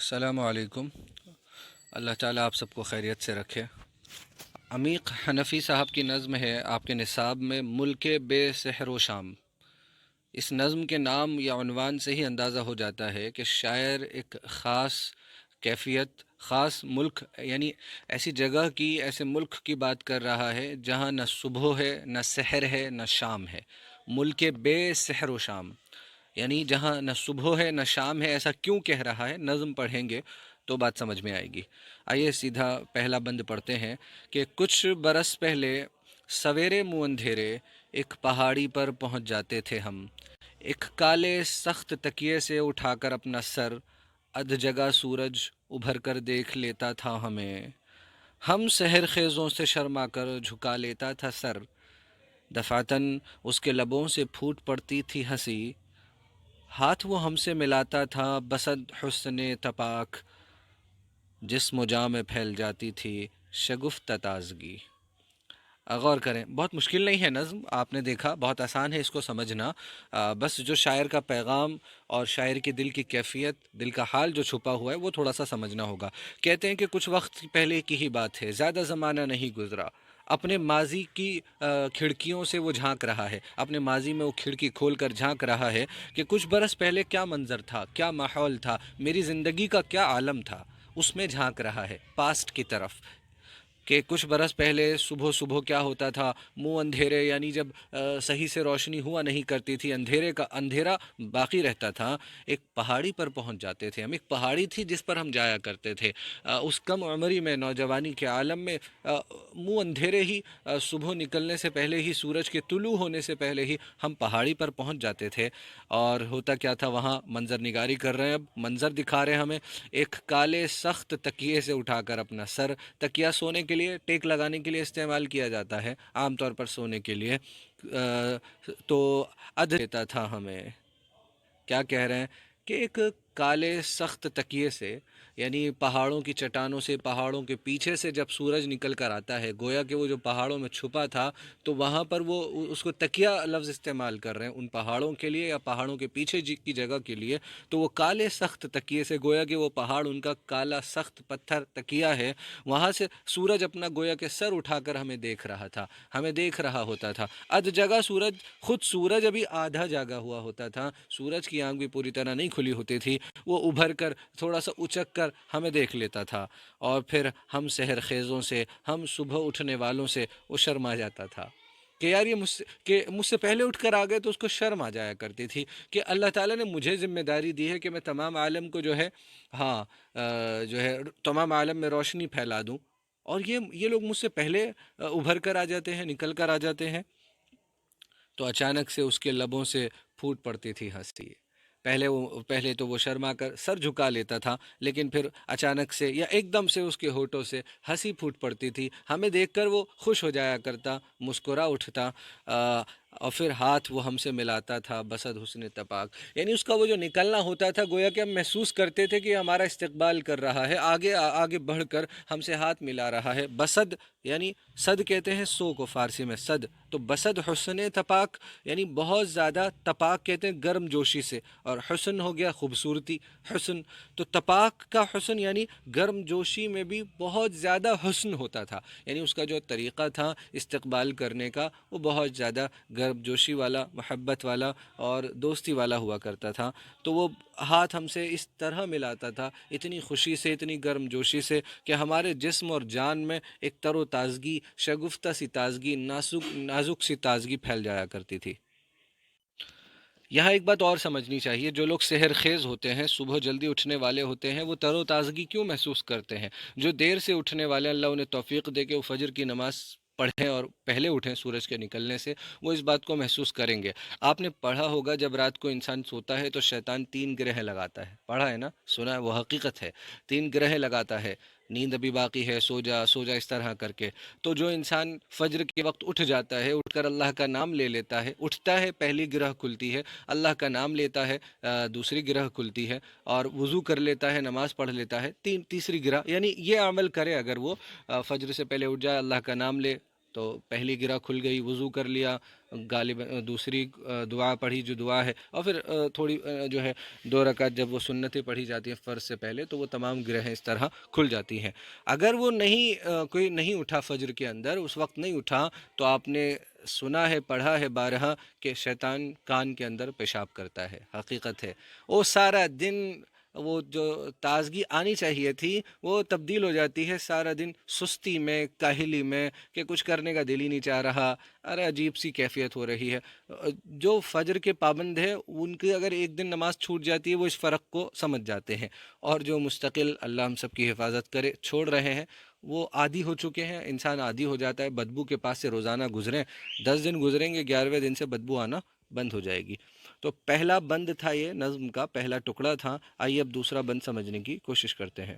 السلام علیکم۔ اللہ تعالیٰ آپ سب کو خیریت سے رکھے۔ عمیق حنفی صاحب کی نظم ہے آپ کے نصاب میں، ملک بے سحر و شام۔ اس نظم کے نام یا عنوان سے ہی اندازہ ہو جاتا ہے کہ شاعر ایک خاص کیفیت، خاص ملک، یعنی ایسی جگہ کی، ایسے ملک کی بات کر رہا ہے جہاں نہ صبح ہے، نہ سحر ہے، نہ شام ہے۔ ملک بے سحر و شام، یعنی جہاں نہ صبح ہے نہ شام ہے۔ ایسا کیوں کہہ رہا ہے؟ نظم پڑھیں گے تو بات سمجھ میں آئے گی۔ آئیے سیدھا پہلا بند پڑھتے ہیں کہ کچھ برس پہلے سویرے منہ اندھیرے ایک پہاڑی پر پہنچ جاتے تھے ہم، ایک کالے سخت تکیے سے اٹھا کر اپنا سر، ادھ جگہ سورج ابھر کر دیکھ لیتا تھا ہمیں، ہم سحر خیزوں سے شرما کر جھکا لیتا تھا سر، دفعتاً اس کے لبوں سے پھوٹ پڑتی تھی ہنسی، ہاتھ وہ ہم سے ملاتا تھا بسد حسن تپاک، جسم و جاں میں پھیل جاتی تھی شگفت تازگی۔ غور کریں، بہت مشکل نہیں ہے نظم، آپ نے دیکھا بہت آسان ہے اس کو سمجھنا۔ بس جو شاعر کا پیغام اور شاعر کے دل کی کیفیت، دل کا حال جو چھپا ہوا ہے وہ تھوڑا سا سمجھنا ہوگا۔ کہتے ہیں کہ کچھ وقت پہلے کی ہی بات ہے، زیادہ زمانہ نہیں گزرا، اپنے ماضی کی کھڑکیوں سے وہ جھانک رہا ہے، اپنے ماضی میں وہ کھڑکی کھول کر جھانک رہا ہے کہ کچھ برس پہلے کیا منظر تھا، کیا ماحول تھا، میری زندگی کا کیا عالم تھا، اس میں جھانک رہا ہے پاسٹ کی طرف، کہ کچھ برس پہلے صبح صبح کیا ہوتا تھا، منہ اندھیرے، یعنی جب صحیح سے روشنی ہوا نہیں کرتی تھی، اندھیرے کا اندھیرا باقی رہتا تھا، ایک پہاڑی پر پہنچ جاتے تھے ہم، ایک پہاڑی تھی جس پر ہم جایا کرتے تھے، اس کم عمری میں، نوجوانی کے عالم میں، منہ اندھیرے ہی، صبح نکلنے سے پہلے ہی، سورج کے طلوع ہونے سے پہلے ہی ہم پہاڑی پر پہنچ جاتے تھے۔ اور ہوتا کیا تھا وہاں؟ منظر نگاری کر رہے ہیں، اب منظر دکھا رہے ہیں ہمیں، ایک کالے سخت تکیے سے اٹھا کر اپنا سر، تکیہ سونے کے لیے، ٹیک لگانے کے لیے استعمال کیا جاتا ہے عام طور پر، سونے کے لیے، تو ادھ دیتا تھا ہمیں۔ کیا کہہ رہے ہیں کہ ایک کالے سخت تکیے سے، یعنی پہاڑوں کی چٹانوں سے، پہاڑوں کے پیچھے سے جب سورج نکل کر آتا ہے، گویا کہ وہ جو پہاڑوں میں چھپا تھا، تو وہاں پر وہ اس کو تکیہ لفظ استعمال کر رہے ہیں ان پہاڑوں کے لیے، یا پہاڑوں کے پیچھے کی جگہ کے لیے، تو وہ کالے سخت تکیے سے، گویا کہ وہ پہاڑ ان کا کالا سخت پتھر تکیہ ہے، وہاں سے سورج اپنا گویا کہ سر اٹھا کر ہمیں دیکھ رہا تھا، ہمیں دیکھ رہا ہوتا تھا۔ ادھ جگہ سورج، خود سورج ابھی آدھا جاگا ہوا ہوتا تھا، سورج کی آنکھ بھی پوری طرح نہیں کھلی ہوتی تھی، وہ ابھر کر تھوڑا سا اچک کر ہمیں دیکھ لیتا تھا، اور پھر ہم سحر خیزوں سے، ہم صبح اٹھنے والوں سے وہ شرما جاتا تھا کہ یار یہ مجھ سے پہلے اٹھ کر آ گئے، تو اس کو شرم آ جایا کرتی تھی کہ اللہ تعالیٰ نے مجھے ذمہ داری دی ہے کہ میں تمام عالم کو جو ہے، ہاں، جو ہے تمام عالم میں روشنی پھیلا دوں، اور یہ لوگ مجھ سے پہلے ابھر کر آ جاتے ہیں، نکل کر آ جاتے ہیں۔ تو اچانک سے اس کے لبوں سے پھوٹ پڑتی تھی ہنسی۔ پہلے تو وہ شرما کر سر جھکا لیتا تھا، لیکن پھر اچانک سے یا ایک دم سے اس کے ہونٹوں سے ہنسی پھوٹ پڑتی تھی، ہمیں دیکھ کر وہ خوش ہو جایا کرتا، مسکرا اٹھتا، اور پھر ہاتھ وہ ہم سے ملاتا تھا بسد حسن تپاک، یعنی اس کا وہ جو نکلنا ہوتا تھا، گویا کہ ہم محسوس کرتے تھے کہ یہ ہمارا استقبال کر رہا ہے، آگے آگے بڑھ کر ہم سے ہاتھ ملا رہا ہے۔ بسد یعنی صد کہتے ہیں سو کو فارسی میں، صد، تو بسد حسن تپاک، یعنی بہت زیادہ، تپاک کہتے ہیں گرم جوشی سے، اور حسن ہو گیا خوبصورتی، حسن، تو تپاک کا حسن یعنی گرم جوشی میں بھی بہت زیادہ حسن ہوتا تھا، یعنی اس کا جو طریقہ تھا استقبال کرنے کا وہ بہت زیادہ گرم جوشی والا، محبت والا اور دوستی والا ہوا کرتا تھا۔ تو وہ ہاتھ ہم سے اس طرح ملاتا تھا، اتنی خوشی سے، اتنی گرم جوشی سے، کہ ہمارے جسم اور جان میں ایک تر و تازگی، شگفتہ سی تازگی، نازک سی تازگی پھیل جایا کرتی تھی۔ یہاں ایک بات اور سمجھنی چاہیے، جو لوگ سحر خیز ہوتے ہیں، صبح جلدی اٹھنے والے ہوتے ہیں، وہ تر و تازگی کیوں محسوس کرتے ہیں؟ جو دیر سے اٹھنے والے، اللہ انہیں توفیق دے کہ وہ فجر کی نماز پڑھیں اور پہلے اٹھیں سورج کے نکلنے سے، وہ اس بات کو محسوس کریں گے۔ آپ نے پڑھا ہوگا جب رات کو انسان سوتا ہے تو شیطان 3 گرہ لگاتا ہے، پڑھا ہے نا، سنا ہے، وہ حقیقت ہے، 3 گرہ لگاتا ہے، نیند ابھی باقی ہے، سو جا سو جا، اس طرح کر کے۔ تو جو انسان فجر کے وقت اٹھ جاتا ہے، اٹھ کر اللہ کا نام لے لیتا ہے، اٹھتا ہے، پہلی گرہ کھلتی ہے، اللہ کا نام لیتا ہے، دوسری گرہ کھلتی ہے، اور وضو کر لیتا ہے، نماز پڑھ لیتا ہے، تیسری گرہ، یعنی یہ عمل کرے اگر وہ فجر سے پہلے اٹھ جائے، اللہ کا نام لے، تو پہلی گرہ کھل گئی، وضو کر لیا، غالب دوسری دعا پڑھی جو دعا ہے، اور پھر تھوڑی جو ہے 2 رکعت جب وہ سنتیں پڑھی جاتی ہیں فرض سے پہلے، تو وہ تمام گرہیں اس طرح کھل جاتی ہیں۔ اگر وہ نہیں کوئی نہیں اٹھا فجر کے اندر، اس وقت نہیں اٹھا، تو آپ نے سنا ہے، پڑھا ہے بارہا کہ شیطان کان کے اندر پیشاب کرتا ہے، حقیقت ہے۔ وہ سارا دن وہ جو تازگی آنی چاہیے تھی وہ تبدیل ہو جاتی ہے سارا دن سستی میں، کاہلی میں، کہ کچھ کرنے کا دل ہی نہیں چاہ رہا، ارے عجیب سی کیفیت ہو رہی ہے۔ جو فجر کے پابند ہے ان کی اگر ایک دن نماز چھوٹ جاتی ہے وہ اس فرق کو سمجھ جاتے ہیں، اور جو مستقل، اللہ ہم سب کی حفاظت کرے، چھوڑ رہے ہیں، وہ عادی ہو چکے ہیں۔ انسان عادی ہو جاتا ہے، بدبو کے پاس سے روزانہ گزریں، 10 دن گزریں گے، 11ویں دن سے بدبو آنا بند ہو جائے گی۔ تو پہلا بند تھا، یہ نظم کا پہلا ٹکڑا تھا۔ آئیے اب دوسرا بند سمجھنے کی کوشش کرتے ہیں۔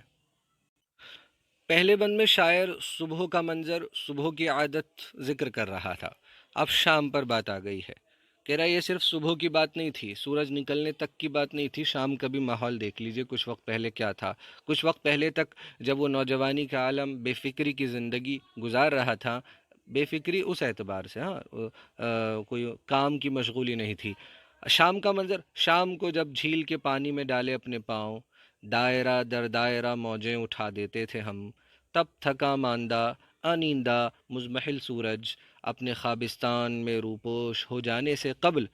پہلے بند میں شاعر صبح کا منظر، صبح کی عادت ذکر کر رہا تھا۔ اب شام پر بات آ گئی ہے، کہہ رہا یہ صرف صبح کی بات نہیں تھی، سورج نکلنے تک کی بات نہیں تھی، شام کا بھی ماحول دیکھ لیجئے کچھ وقت پہلے کیا تھا۔ کچھ وقت پہلے تک جب وہ نوجوانی کا عالم بے فکری کی زندگی گزار رہا تھا، بے فکری اس اعتبار سے، ہاں، کوئی کام کی مشغولی نہیں تھی۔ شام کا منظر، شام کو جب جھیل کے پانی میں ڈالے اپنے پاؤں، دائرہ در دائرہ موجیں اٹھا دیتے تھے ہم، تب تھکا ماندہ انیندہ مزمحل سورج اپنے خوابستان میں روپوش ہو جانے سے قبل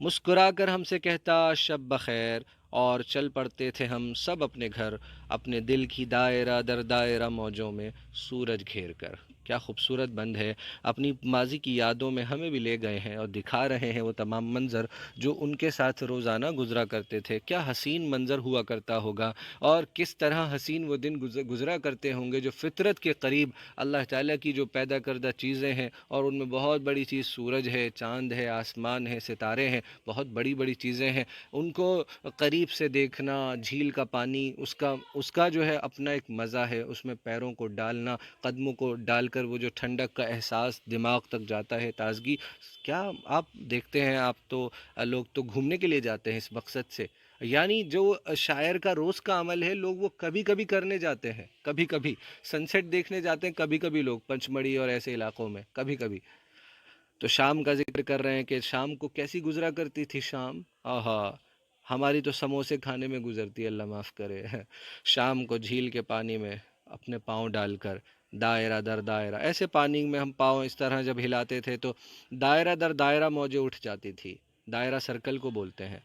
مسکرا کر ہم سے کہتا شب بخیر، اور چل پڑتے تھے ہم سب اپنے گھر، اپنے دل کی دائرہ در دائرہ موجوں میں سورج گھیر کر۔ کیا خوبصورت بند ہے، اپنی ماضی کی یادوں میں ہمیں بھی لے گئے ہیں اور دکھا رہے ہیں وہ تمام منظر جو ان کے ساتھ روزانہ گزرا کرتے تھے۔ کیا حسین منظر ہوا کرتا ہوگا، اور کس طرح حسین وہ دن گزرا کرتے ہوں گے جو فطرت کے قریب اللہ تعالیٰ کی جو پیدا کردہ چیزیں ہیں، اور ان میں بہت بڑی چیز سورج ہے، چاند ہے، آسمان ہے، ستارے ہیں، بہت بڑی بڑی چیزیں ہیں، ان کو قریب سے دیکھنا، جھیل کا پانی، اس کا جو ہے اپنا ایک مزہ ہے، اس میں پیروں کو ڈالنا، قدموں کو ڈال کر وہ جو ٹھنڈک کا احساس دماغ تک جاتا ہے، تازگی۔ کیا آپ دیکھتے ہیں، آپ تو لوگ تو گھومنے کے لیے جاتے ہیں اس مقصد سے، یعنی جو شاعر کا روز کا عمل ہے لوگ وہ کبھی کبھی کرنے جاتے ہیں، کبھی کبھی سن سیٹ دیکھنے جاتے ہیں، کبھی کبھی لوگ پنچمڑی اور ایسے علاقوں میں کبھی کبھی۔ تو شام کا ذکر کر رہے ہیں کہ شام کو کیسی گزرا کرتی تھی شام، آہا، ہماری تو سموسے کھانے میں گزرتی ہے، اللہ معاف کرے۔ شام کو جھیل کے پانی میں اپنے پاؤں ڈال کر دائرہ در دائرہ، ایسے پانی میں ہم پاؤں اس طرح جب ہلاتے تھے تو دائرہ در دائرہ موجیں اٹھ جاتی تھی۔ دائرہ سرکل کو بولتے ہیں،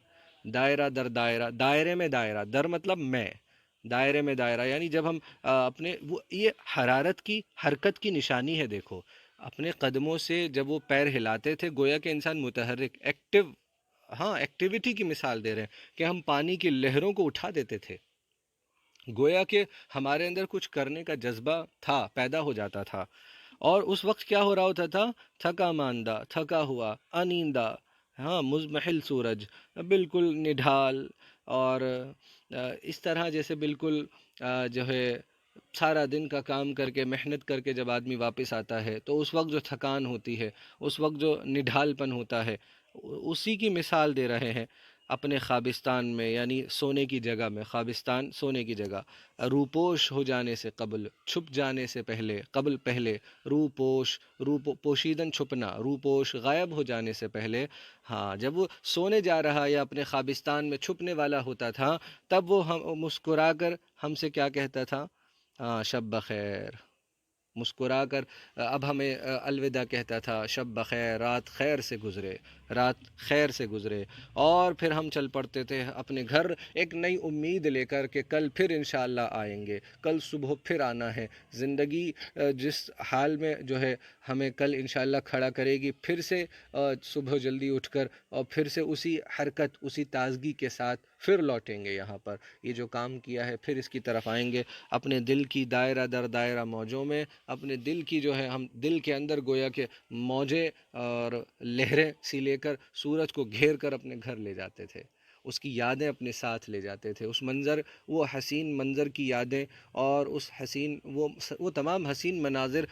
دائرہ در دائرہ، دائرے میں دائرہ، در مطلب میں، دائرے میں دائرہ، یعنی جب ہم اپنے وہ یہ حرارت کی، حرکت کی نشانی ہے، دیکھو اپنے قدموں سے جب وہ پیر ہلاتے تھے گویا کہ انسان متحرک، ایکٹیو، ہاں ایکٹیویٹی کی مثال دے رہے ہیں کہ ہم پانی کی لہروں کو اٹھا دیتے تھے، گویا کہ ہمارے اندر کچھ کرنے کا جذبہ تھا، پیدا ہو جاتا تھا۔ اور اس وقت کیا ہو رہا ہوتا تھا، تھکا ماندہ، تھکا ہوا، انیندہ، ہاں مزمحل سورج، بالکل نڈھال، اور اس طرح جیسے بالکل جو ہے سارا دن کا کام کر کے، محنت کر کے جب آدمی واپس آتا ہے تو اس وقت جو تھکان ہوتی ہے، اس وقت جو نڈھال پن ہوتا ہے، اسی کی مثال دے رہے ہیں اپنے خوابستان میں، یعنی سونے کی جگہ میں، خوابستان سونے کی جگہ، روپوش ہو جانے سے قبل، چھپ جانے سے پہلے، قبل پہلے، روپوش، پوشیدن چھپنا، روپوش غائب ہو جانے سے پہلے، ہاں جب وہ سونے جا رہا یا اپنے خوابستان میں چھپنے والا ہوتا تھا، تب وہ ہم مسکرا کر ہم سے کیا کہتا تھا، ہاں شب بخیر، مسکرا کر اب ہمیں الوداع کہتا تھا، شب بخیر، رات خیر سے گزرے، رات خیر سے گزرے، اور پھر ہم چل پڑتے تھے اپنے گھر ایک نئی امید لے کر کہ کل پھر انشاءاللہ آئیں گے، کل صبح پھر آنا ہے، زندگی جس حال میں جو ہے ہمیں کل انشاءاللہ کھڑا کرے گی، پھر سے صبح جلدی اٹھ کر، اور پھر سے اسی حرکت، اسی تازگی کے ساتھ پھر لوٹیں گے یہاں پر، یہ جو کام کیا ہے پھر اس کی طرف آئیں گے، اپنے دل کی دائرہ در دائرہ موجوں میں، اپنے دل کی جو ہے ہم دل کے اندر گویا کہ موجیں اور لہریں سی لے کر سورج کو گھیر کر اپنے گھر لے جاتے تھے، اس کی یادیں اپنے ساتھ لے جاتے تھے، اس منظر، وہ حسین منظر کی یادیں، اور اس حسین وہ تمام حسین مناظر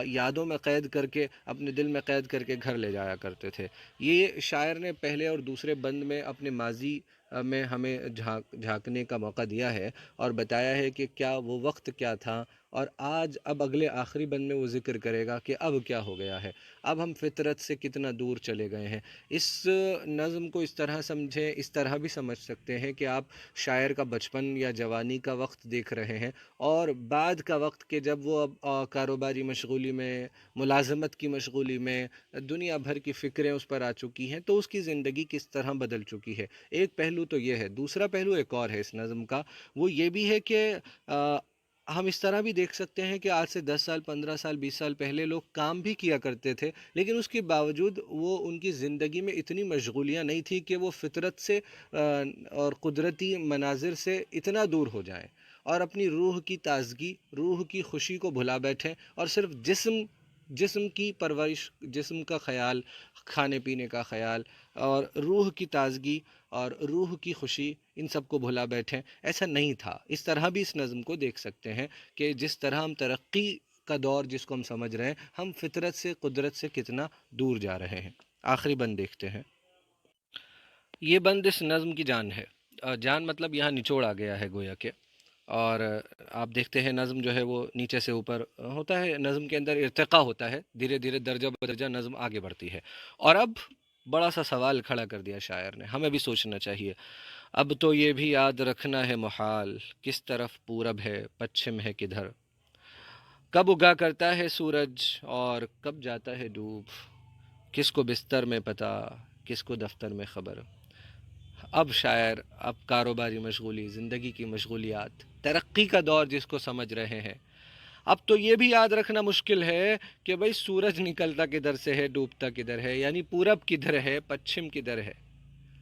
یادوں میں قید کر کے، اپنے دل میں قید کر کے گھر لے جایا کرتے تھے۔ یہ شاعر نے پہلے اور دوسرے بند میں اپنے ماضی میں ہمیں جھانکنے کا موقع دیا ہے، اور بتایا ہے کہ کیا وہ وقت کیا تھا، اور آج اب اگلے آخری بند میں وہ ذکر کرے گا کہ اب کیا ہو گیا ہے، اب ہم فطرت سے کتنا دور چلے گئے ہیں۔ اس نظم کو اس طرح سمجھیں، اس طرح بھی سمجھ سکتے ہیں کہ آپ شاعر کا بچپن یا جوانی کا وقت دیکھ رہے ہیں، اور بعد کا وقت کہ جب وہ اب کاروباری مشغولی میں، ملازمت کی مشغولی میں، دنیا بھر کی فکریں اس پر آ چکی ہیں، تو اس کی زندگی کس طرح بدل چکی ہے۔ ایک پہلو تو یہ ہے، دوسرا پہلو ایک اور ہے اس نظم کا، وہ یہ بھی ہے کہ ہم اس طرح بھی دیکھ سکتے ہیں کہ آج سے 10 سال، 15 سال، 20 سال پہلے لوگ کام بھی کیا کرتے تھے، لیکن اس کے باوجود وہ ان کی زندگی میں اتنی مشغولیاں نہیں تھیں کہ وہ فطرت سے اور قدرتی مناظر سے اتنا دور ہو جائیں اور اپنی روح کی تازگی، روح کی خوشی کو بھلا بیٹھیں، اور صرف جسم کی پرورش، جسم کا خیال، کھانے پینے کا خیال اور روح کی تازگی اور روح کی خوشی، ان سب کو بھلا بیٹھیں۔ ایسا نہیں تھا۔ اس طرح بھی اس نظم کو دیکھ سکتے ہیں کہ جس طرح ہم ترقی کا دور جس کو ہم سمجھ رہے ہیں، ہم فطرت سے، قدرت سے کتنا دور جا رہے ہیں۔ آخری بند دیکھتے ہیں۔ یہ بند اس نظم کی جان ہے۔ جان مطلب یہاں نچوڑ آ گیا ہے گویا کہ، اور آپ دیکھتے ہیں نظم جو ہے وہ نیچے سے اوپر ہوتا ہے، نظم کے اندر ارتقا ہوتا ہے، دھیرے دھیرے درجہ بدرجہ نظم آگے بڑھتی ہے۔ اور اب بڑا سا سوال کھڑا کر دیا شاعر نے، ہمیں بھی سوچنا چاہیے۔ اب تو یہ بھی یاد رکھنا ہے محال، کس طرف پورب ہے پچھم ہے کدھر، کب اگا کرتا ہے سورج اور کب جاتا ہے ڈوب، کس کو بستر میں پتہ، کس کو دفتر میں خبر۔ اب شاعر، اب کاروباری مشغولی، زندگی کی مشغولیات، ترقی کا دور جس کو سمجھ رہے ہیں، اب تو یہ بھی یاد رکھنا مشکل ہے کہ بھئی سورج نکلتا کدھر سے ہے، ڈوبتا کدھر ہے، یعنی پورب کدھر ہے، پچھم کدھر ہے۔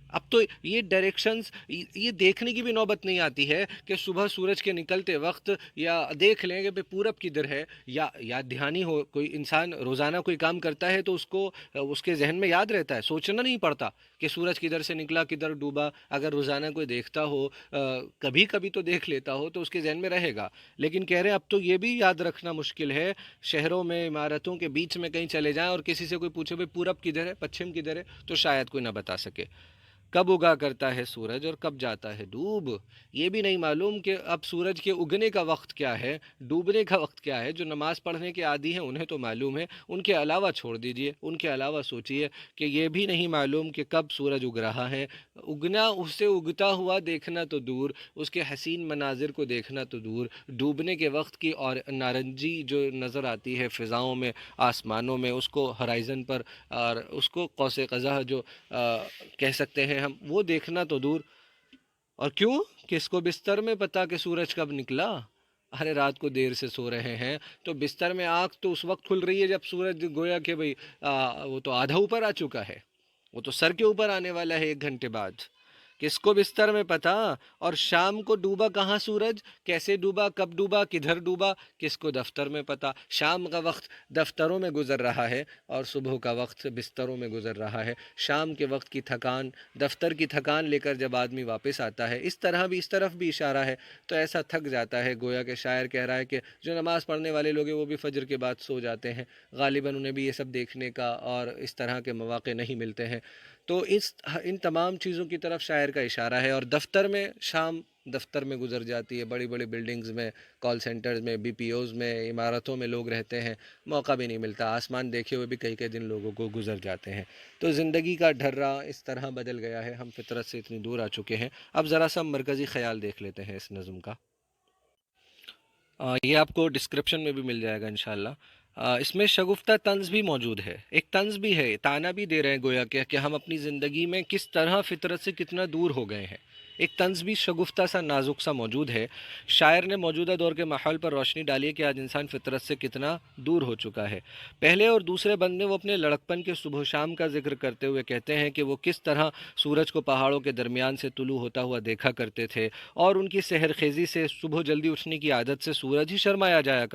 اب تو یہ ڈائریکشنز، یہ دیکھنے کی بھی نوبت نہیں آتی ہے کہ صبح سورج کے نکلتے وقت یا دیکھ لیں کہ بھئی پورب کدھر ہے، یا دھیانی ہو، کوئی انسان روزانہ کوئی کام کرتا ہے تو اس کو اس کے ذہن میں یاد رہتا ہے، سوچنا نہیں پڑتا کہ سورج کدھر سے نکلا، کدھر ڈوبا۔ اگر روزانہ کوئی دیکھتا ہو، کبھی کبھی تو دیکھ لیتا ہو، تو اس کے ذہن میں رہے گا۔ لیکن کہہ رہے ہیں اب تو یہ بھی یاد رکھنا مشکل ہے، شہروں میں، عمارتوں کے بیچ میں کہیں چلے جائیں اور کسی سے کوئی پوچھے بھئی پورب کدھر ہے، پچھم کدھر ہے، تو شاید کوئی نہ بتا سکے۔ کب اگا کرتا ہے سورج اور کب جاتا ہے ڈوب، یہ بھی نہیں معلوم کہ اب سورج کے اگنے کا وقت کیا ہے، ڈوبنے کا وقت کیا ہے۔ جو نماز پڑھنے کے عادی ہیں انہیں تو معلوم ہے، ان کے علاوہ چھوڑ دیجئے، ان کے علاوہ سوچئے کہ یہ بھی نہیں معلوم کہ کب سورج اگ رہا ہے۔ اگنا، اس سے اگتا ہوا دیکھنا تو دور، اس کے حسین مناظر کو دیکھنا تو دور، ڈوبنے کے وقت کی اور نارنجی جو نظر آتی ہے فضاؤں میں، آسمانوں میں، اس کو ہرائزن پر، اور اس کو قوس قزح جو کہہ سکتے ہیں ہم، وہ دیکھنا تو دور۔ اور کیوں؟ کس کو بستر میں پتا کہ سورج کب نکلا؟ ارے رات کو دیر سے سو رہے ہیں تو بستر میں آنکھ تو اس وقت کھل رہی ہے جب سورج گویا کہ بھئی وہ تو آدھا اوپر آ چکا ہے، وہ تو سر کے اوپر آنے والا ہے 1 گھنٹے بعد۔ کس کو بستر میں پتا؟ اور شام کو ڈوبا کہاں سورج، کیسے ڈوبا، کب ڈوبا، کدھر ڈوبا، کس کو دفتر میں پتا۔ شام کا وقت دفتروں میں گزر رہا ہے اور صبح کا وقت بستروں میں گزر رہا ہے۔ شام کے وقت کی تھکان، دفتر کی تھکان لے کر جب آدمی واپس آتا ہے، اس طرح بھی، اس طرف بھی اشارہ ہے، تو ایسا تھک جاتا ہے، گویا کہ شاعر کہہ رہا ہے کہ جو نماز پڑھنے والے لوگ ہیں وہ بھی فجر کے بعد سو جاتے ہیں، غالباً انہیں بھی یہ سب دیکھنے کا اور اس طرح کے مواقع نہیں ملتے ہیں۔ تو ان تمام چیزوں کی طرف شاعر کا اشارہ ہے۔ اور دفتر میں، شام دفتر میں گزر جاتی ہے، بڑی بڑی بلڈنگز میں، کال سینٹرز میں، بی پی اوز میں، عمارتوں میں لوگ رہتے ہیں، موقع بھی نہیں ملتا، آسمان دیکھے ہوئے بھی کئی کئی دن لوگوں کو گزر جاتے ہیں۔ تو زندگی کا ڈھرا اس طرح بدل گیا ہے، ہم فطرت سے اتنی دور آ چکے ہیں۔ اب ذرا سا مرکزی خیال دیکھ لیتے ہیں اس نظم کا۔ یہ آپ کو ڈسکرپشن میں بھی مل جائے گا انشاءاللہ۔ اس میں شگفتہ طنز بھی موجود ہے، ایک طنز بھی ہے، تانا بھی دے رہے ہیں گویا کہ ہم اپنی زندگی میں کس طرح فطرت سے کتنا دور ہو گئے ہیں، ایک طنز بھی شگفتہ سا، نازک سا موجود ہے۔ شاعر نے موجودہ دور کے ماحول پر روشنی ڈالی ہے کہ آج انسان فطرت سے کتنا دور ہو چکا ہے۔ پہلے اور دوسرے بند میں وہ اپنے لڑکپن کے صبح و شام کا ذکر کرتے ہوئے کہتے ہیں کہ وہ کس طرح سورج کو پہاڑوں کے درمیان سے طلوع ہوتا ہوا دیکھا کرتے تھے، اور ان کی سحر خیزی سے، صبح جلدی اٹھنے کی عادت سے سورج ہی شرما جایا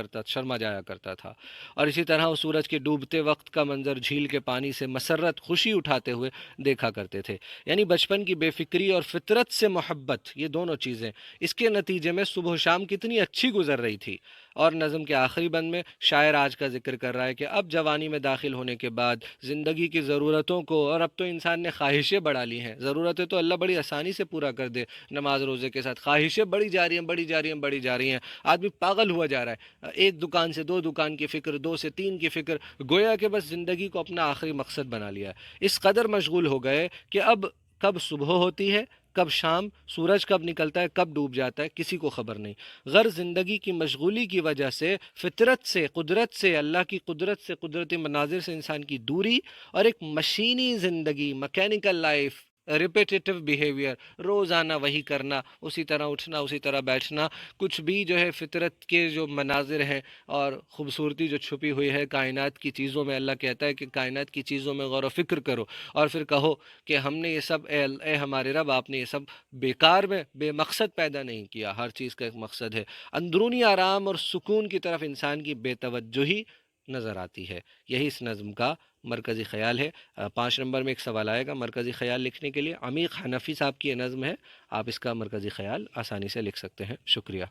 کرتا تھا، اور اسی طرح وہ سورج کے ڈوبتے وقت کا منظر جھیل کے پانی سے مسرت، خوشی اٹھاتے ہوئے دیکھا کرتے تھے۔ یعنی بچپن کی بے فکری اور فطرت سے سے محبت، یہ دونوں چیزیں، اس کے نتیجے میں صبح و شام کتنی اچھی گزر رہی تھی۔ اور نظم کے آخری بند میں شاعر آج کا ذکر کر رہا ہے کہ اب جوانی میں داخل ہونے کے بعد زندگی کی ضرورتوں کو، اور اب تو انسان نے خواہشیں بڑھا لی ہیں، ضرورتیں تو اللہ بڑی آسانی سے پورا کر دے نماز روزے کے ساتھ، خواہشیں بڑھی جا رہی ہیں، بڑھی جا رہی ہیں، بڑھی جا رہی ہیں، آدمی پاگل ہوا جا رہا ہے، ایک دکان سے دو دکان کی فکر، دو سے تین کی فکر، گویا کہ بس زندگی کو اپنا آخری مقصد بنا لیا ہے۔ اس قدر مشغول ہو گئے کہ اب کب صبح ہوتی ہے، کب شام، سورج کب نکلتا ہے، کب ڈوب جاتا ہے، کسی کو خبر نہیں۔ غرض زندگی کی مشغولی کی وجہ سے فطرت سے، قدرت سے، اللہ کی قدرت سے، قدرتی مناظر سے انسان کی دوری، اور ایک مشینی زندگی، مکینیکل لائف، ریپیٹیٹو بیہیویئر، روزانہ وہی کرنا، اسی طرح اٹھنا، اسی طرح بیٹھنا، کچھ بھی جو ہے فطرت کے جو مناظر ہیں اور خوبصورتی جو چھپی ہوئی ہے کائنات کی چیزوں میں، اللہ کہتا ہے کہ کائنات کی چیزوں میں غور و فکر کرو، اور پھر کہو کہ ہم نے یہ سب، اے ہمارے رب، آپ نے یہ سب بیکار میں بے مقصد پیدا نہیں کیا، ہر چیز کا ایک مقصد ہے۔ اندرونی آرام اور سکون کی طرف انسان کی بے توجہی نظر آتی ہے۔ یہی اس نظم کا مرکزی خیال ہے۔ 5 نمبر میں ایک سوال آئے گا مرکزی خیال لکھنے کے لیے، عمیق حنفی صاحب کی یہ نظم ہے، آپ اس کا مرکزی خیال آسانی سے لکھ سکتے ہیں۔ شکریہ۔